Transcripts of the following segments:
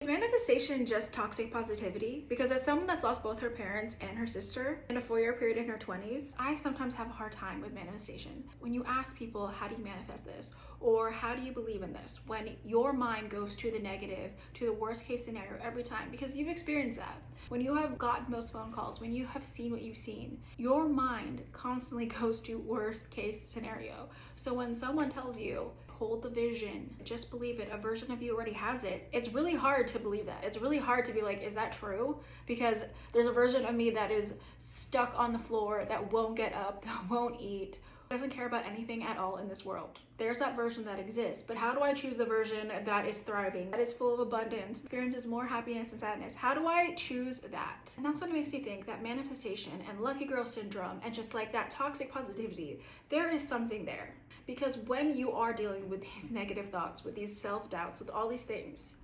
Is manifestation just toxic positivity? Because as someone that's lost both her parents and her sister in a 4-year period in her 20s, I sometimes have a hard time with manifestation. When you ask people, how do you manifest this? Or how do you believe in this? When your mind goes to the negative, to the worst case scenario every time, because you've experienced that. When you have gotten those phone calls, when you have seen what you've seen, your mind constantly goes to worst case scenario. So when someone tells you, hold the vision, just believe it, a version of you already has it, it's really hard to believe that. It's really hard to be like, is that true? Because there's a version of me that is stuck on the floor, that won't get up, that won't eat, doesn't care about anything at all in this world. There's that version that exists, but how do I choose the version that is thriving, that is full of abundance, experiences more happiness and sadness? How do I choose that? And that's what makes me think that manifestation and lucky girl syndrome and just like that toxic positivity, there is something there. Because when you are dealing with these negative thoughts, with these self-doubts, with all these things,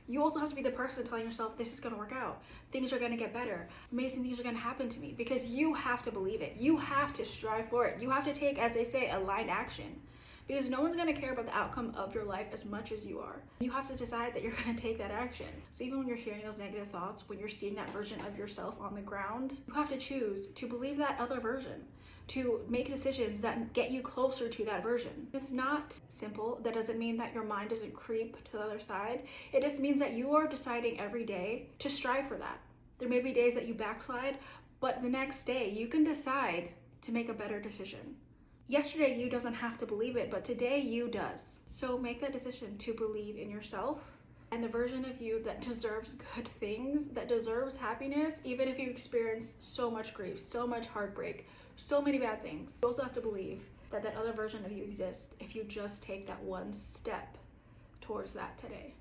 you also have to be the person telling yourself, this is going to work out. Things are going to get better. Amazing things are going to happen to me, because you have to believe it. You have to strive for it. You have to take, as they say, aligned action, because no one's going to care about the outcome of your life as much as you are. You have to decide that you're going to take that action. So even when you're hearing those negative thoughts, when you're seeing that version of yourself on the ground, you have to choose to believe that other version, to make decisions that get you closer to that version. It's not simple. That doesn't mean that your mind doesn't creep to the other side. It just means that you are deciding every day to strive for that. There may be days that you backslide, but the next day you can decide to make a better decision. Yesterday you doesn't have to believe it, but today you does. So make that decision to believe in yourself and the version of you that deserves good things, that deserves happiness, even if you experience so much grief, so much heartbreak, so many bad things. You also have to believe that that other version of you exists if you just take that one step towards that today.